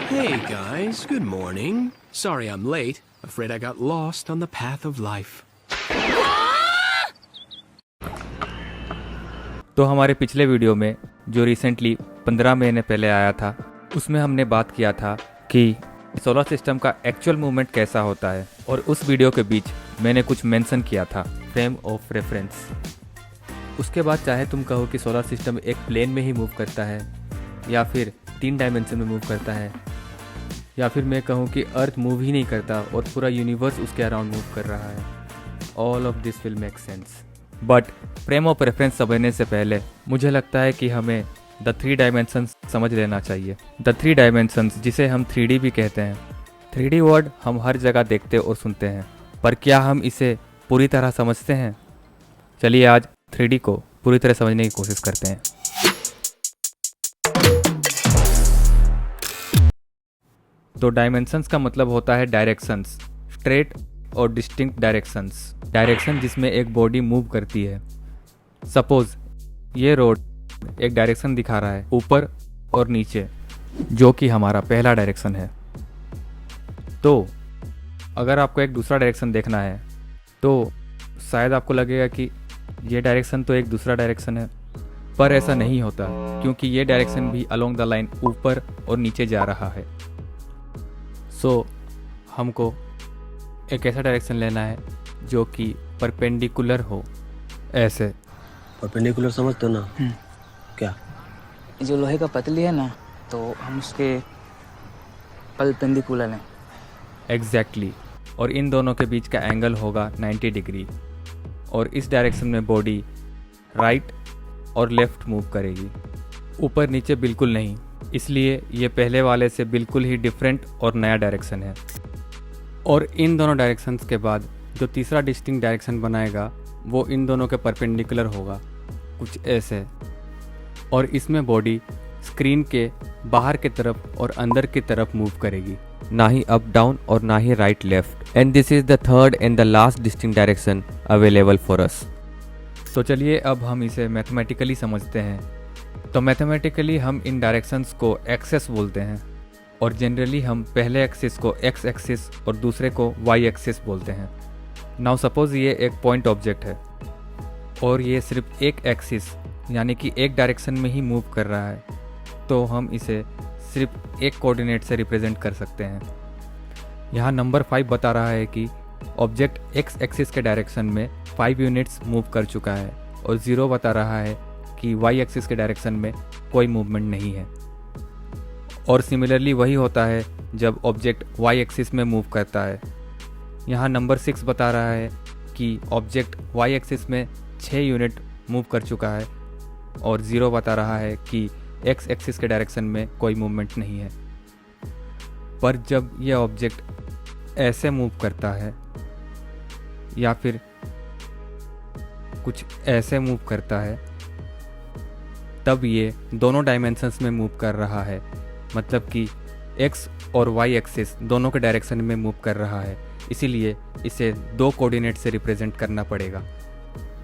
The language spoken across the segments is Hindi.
Hey guys, good morning. Sorry I'm late. Afraid I got lost on the path of life. तो हमारे पिछले वीडियो में जो रिसेंटली 15 महीने पहले आया था, उसमें हमने बात किया था कि सोलर सिस्टम का एक्चुअल मूवमेंट कैसा होता है, और उस वीडियो के बीच मैंने कुछ मेंशन किया था, फ्रेम ऑफ रेफरेंस। उसके बाद चाहे तुम कहो कि सोलर सिस्टम एक प्लेन में ही मूव करता है, या फिर 3 डायमेंशन में मूव करता है, या फिर मैं कहूँ कि अर्थ मूव ही नहीं करता और पूरा यूनिवर्स उसके अराउंड मूव कर रहा है। All of this will make sense, but frame of reference समझने से पहले मुझे लगता है कि हमें द 3 डायमेंशंस समझ लेना चाहिए। द 3 डायमेंशंस, जिसे हम 3D भी कहते हैं। 3D वर्ड हम हर जगह देखते और सुनते हैं, पर क्या हम इसे पूरी तरह समझते हैं? चलिए आज 3D को पूरी तरह समझने की कोशिश करते हैं। तो डायमेंशंस का मतलब होता है डायरेक्शंस, स्ट्रेट और डिस्टिंक्ट डायरेक्शंस। डायरेक्शन जिसमें एक बॉडी मूव करती है। सपोज ये रोड एक डायरेक्शन दिखा रहा है, ऊपर और नीचे, जो कि हमारा पहला डायरेक्शन है। तो अगर आपको एक दूसरा डायरेक्शन देखना है तो शायद आपको लगेगा कि ये डायरेक्शन तो एक दूसरा डायरेक्शन है, पर ऐसा नहीं होता, क्योंकि ये डायरेक्शन भी अलोंग द लाइन ऊपर और नीचे जा रहा है। सो हमको एक ऐसा डायरेक्शन लेना है जो कि परपेंडिकुलर हो। ऐसे परपेंडिकुलर समझते हो ना? क्या? जो लोहे का पतली है ना, तो हम उसके परपेंडिकुलर हैं। एग्जैक्टली। और इन दोनों के बीच का एंगल होगा 90 डिग्री, और इस डायरेक्शन में बॉडी राइट और लेफ्ट मूव करेगी, ऊपर नीचे बिल्कुल नहीं। इसलिए ये पहले वाले से बिल्कुल ही डिफरेंट और नया डायरेक्शन है। और इन दोनों डायरेक्शंस के बाद जो तीसरा डिस्टिंक्ट डायरेक्शन बनाएगा वो इन दोनों के परपेंडिकुलर होगा, कुछ ऐसे। और इसमें बॉडी स्क्रीन के बाहर की तरफ और अंदर की तरफ मूव करेगी, ना ही अप डाउन और ना ही right left. And this is the third and the last distinct direction available for us. तो चलिए अब हम इसे मैथमेटिकली समझते हैं। तो मैथमेटिकली हम इन डायरेक्शंस को एक्सेस बोलते हैं, और जनरली हम पहले एक्सिस को एक्स एक्सिस और दूसरे को वाई एक्सिस बोलते हैं। नाउ सपोज ये एक पॉइंट ऑब्जेक्ट है और ये सिर्फ एक एक्सिस यानी कि एक डायरेक्शन में ही मूव कर रहा है, तो हम इसे सिर्फ एक कोऑर्डिनेट से रिप्रेजेंट कर सकते हैं। यहाँ नंबर 5 बता रहा है कि ऑब्जेक्ट एक्स एक्सिस के डायरेक्शन में 5 यूनिट्स मूव कर चुका है, और 0 बता रहा है कि वाई एक्सिस के डायरेक्शन में कोई मूवमेंट नहीं है। और सिमिलरली वही होता है जब ऑब्जेक्ट वाई एक्सिस में मूव करता है। यहाँ नंबर 6 बता रहा है कि ऑब्जेक्ट वाई एक्सिस में 6 यूनिट मूव कर चुका है, और 0 बता रहा है कि एक्स एक्सिस के डायरेक्शन में कोई मूवमेंट नहीं है। पर जब यह ऑब्जेक्ट ऐसे मूव करता है या फिर कुछ ऐसे मूव करता है, तब ये दोनों डायमेंशंस में मूव कर रहा है, मतलब कि एक्स और वाई एक्सिस दोनों के डायरेक्शन में मूव कर रहा है। इसीलिए इसे 2 कोऑर्डिनेट से रिप्रेजेंट करना पड़ेगा।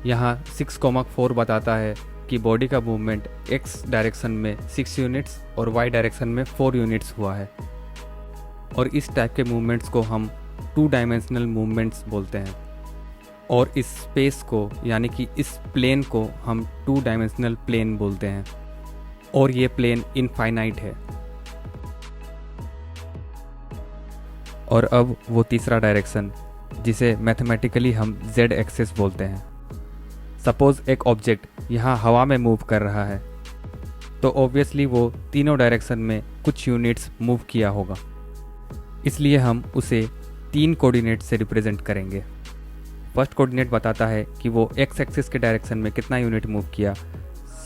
यहाँ 6,4 बताता है कि बॉडी का मूवमेंट एक्स डायरेक्शन में 6 यूनिट्स और वाई डायरेक्शन में 4 यूनिट्स हुआ है। और इस टाइप के मूवमेंट्स को हम 2 डायमेंशनल मूवमेंट्स बोलते हैं, और इस स्पेस को यानी कि इस प्लेन को हम 2 डायमेंशनल प्लेन बोलते हैं, और ये प्लेन इनफाइनाइट है। और अब वो तीसरा डायरेक्शन जिसे मैथमेटिकली हम z एक्सिस बोलते हैं। सपोज एक ऑब्जेक्ट यहाँ हवा में मूव कर रहा है, तो ऑब्वियसली वो तीनों डायरेक्शन में कुछ यूनिट्स मूव किया होगा, इसलिए हम उसे 3 कोऑर्डिनेट से रिप्रेजेंट करेंगे। फर्स्ट कोऑर्डिनेट बताता है कि वो एक्स एक्सिस के डायरेक्शन में कितना यूनिट मूव किया,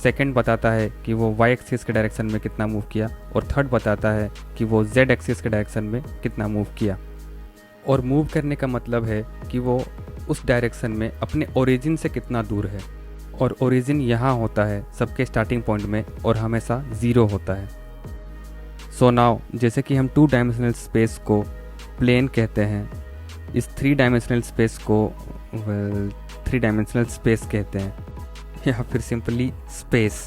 सेकंड बताता है कि वो वाई एक्सिस के डायरेक्शन में कितना मूव किया, और थर्ड बताता है कि वो जेड एक्सिस के डायरेक्शन में कितना मूव किया। और मूव करने का मतलब है कि वो उस डायरेक्शन में अपने ओरिजिन से कितना दूर है, और ओरिजिन यहाँ होता है सबके स्टार्टिंग पॉइंट में, और हमेशा 0 होता है। सो नाउ जैसे कि हम 2 डायमेंशनल स्पेस को प्लेन कहते हैं, इस 3 डायमेंशनल स्पेस को 3 डायमेंशनल स्पेस कहते हैं, या फिर simply space.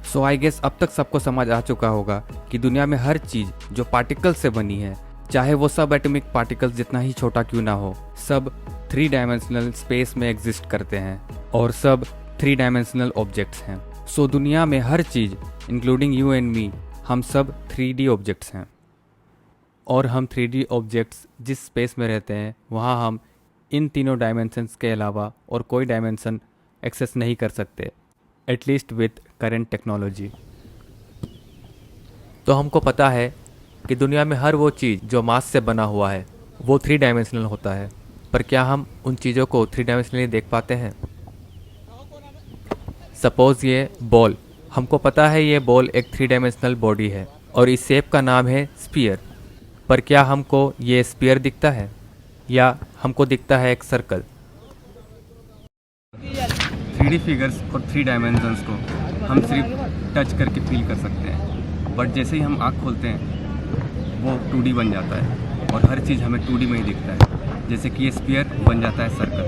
So I guess अब तक सबको समझ आ चुका होगा कि दुनिया में हर चीज़ जो पार्टिकल से बनी है, चाहे वो सब एटॉमिक पार्टिकल्स जितना ही छोटा क्यों ना हो, सब 3 डायमेंशनल स्पेस में एग्जिस्ट करते हैं और सब 3 डायमेंशनल ऑब्जेक्ट्स हैं। सो दुनिया में हर चीज़ इंक्लूडिंग यू एंड मी, हम सब 3D ऑब्जेक्ट्स हैं। और हम 3D ऑब्जेक्ट्स जिस स्पेस में रहते हैं वहाँ हम इन तीनों डायमेंशंस के अलावा और कोई डायमेंशन एक्सेस नहीं कर सकते, एटलीस्ट विथ करंट टेक्नोलॉजी। तो हमको पता है कि दुनिया में हर वो चीज़ जो मास से बना हुआ है वो 3 डायमेंशनल होता है, पर क्या हम उन चीज़ों को 3 डायमेंशनली देख पाते हैं? सपोज़ ये बॉल, हमको पता है ये बॉल एक 3 डायमेंशनल बॉडी है और इस शेप का नाम है स्फीयर, पर क्या हमको ये स्फीयर दिखता है या हमको दिखता है एक सर्कल? 3D फिगर्स और 3 डायमेंशंस को हम सिर्फ टच करके फील कर सकते हैं, बट जैसे ही हम आँख खोलते हैं वो 2D बन जाता है और हर चीज़ हमें 2D में ही दिखता है, जैसे कि ये स्फीयर बन जाता है circle.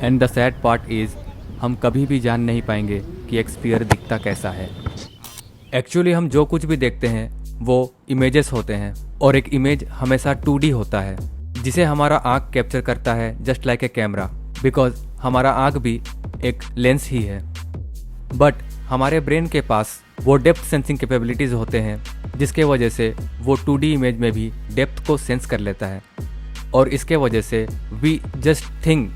And the sad part is हम कभी भी जान नहीं पाएंगे कि एक स्फीयर दिखता कैसा है। एक्चुअली हम जो कुछ भी देखते हैं वो इमेजेस होते हैं और एक इमेज हमेशा 2D होता है जिसे हमारा आँख कैप्चर करता है just like a camera, because हमारा आँख भी एक लेंस ही है। बट हमारे ब्रेन के पास वो डेप्थ सेंसिंग कैपेबिलिटीज़ होते हैं जिसके वजह से वो 2D इमेज में भी डेप्थ को सेंस कर लेता है और इसके वजह से we just think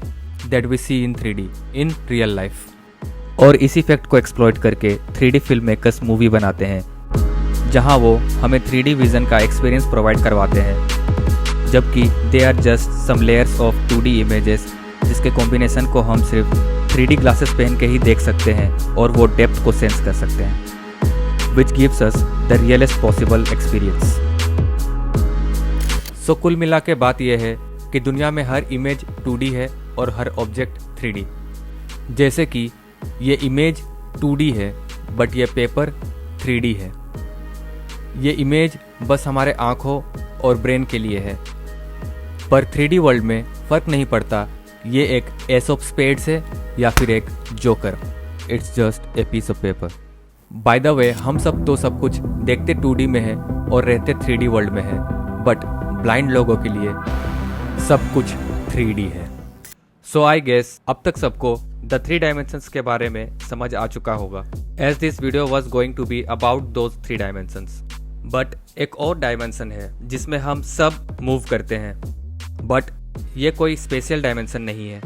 that we see in 3D in real life. और इसी फैक्ट को एक्सप्लॉइट करके 3D फिल्म मेकर्स मूवी बनाते हैं जहां वो हमें 3D विजन का एक्सपीरियंस प्रोवाइड करवाते हैं, जबकि they are just some layers of 2D images जिसके कॉम्बिनेशन को हम सिर्फ 3D ग्लासेस पहन के ही देख सकते हैं और वो डेप्थ को सेंस कर सकते हैं, which gives us the realest possible experience. So कुल मिला के बात यह है कि दुनिया में हर इमेज 2D है और हर ऑब्जेक्ट 3D। जैसे कि ये इमेज 2D है बट ये पेपर 3D है। ये इमेज बस हमारे आँखों और ब्रेन के लिए है, पर 3D वर्ल्ड में फ़र्क नहीं पड़ता ये एक एस ऑफ स्पेड्स है या फिर एक joker, it's just a piece of paper. By the way हम सब तो सब कुछ देखते 2D में है और रहते 3D वर्ल्ड में है, बट ब्लाइंड लोगों के लिए सब कुछ 3D है। सो आई गेस अब तक सबको द 3 डायमेंशंस के बारे में समझ आ चुका होगा, as this video was going to be about those 3 dimensions. But एक और डायमेंशन है जिसमें हम सब मूव करते हैं, बट ये कोई स्पेशल डायमेंशन नहीं है।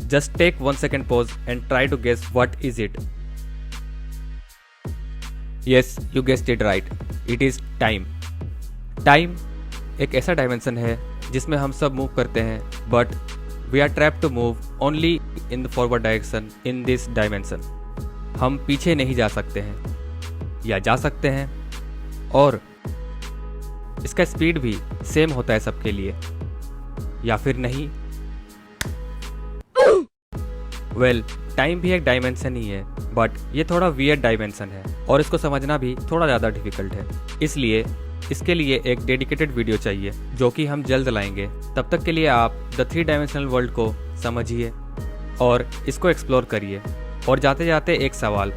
Just take 1 second pause and try to guess what is it. Yes, you guessed it right, it is time. Time एक ऐसा डायमेंशन है जिसमें हम सब मूव करते हैं, but we are trapped to move only in the forward direction in this dimension. हम पीछे नहीं जा सकते हैं या जा सकते हैं, और इसका स्पीड भी सेम होता है सबके लिए, या फिर नहीं। वेल, टाइम भी एक डायमेंशन ही है, बट ये थोड़ा वियर्ड डायमेंशन है और इसको समझना भी थोड़ा ज़्यादा डिफिकल्ट है। इसलिए इसके लिए एक डेडिकेटेड वीडियो चाहिए जो कि हम जल्द लाएंगे। तब तक के लिए आप द 3 डायमेंशनल वर्ल्ड को समझिए और इसको एक्सप्लोर करिए। और जाते जाते एक सवाल,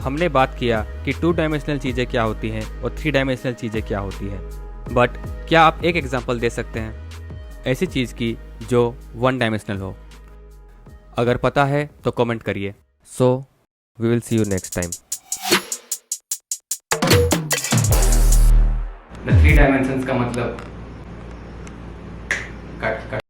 हमने बात किया कि 2 डायमेंशनल चीज़ें क्या होती हैं और 3 डायमेंशनल चीज़ें क्या होती हैं, बट क्या आप एक एग्जांपल दे सकते हैं ऐसी चीज़ की जो 1 डायमेंशनल हो? अगर पता है तो कमेंट करिए। So we will see you next time. The 3 dimensions का मतलब कट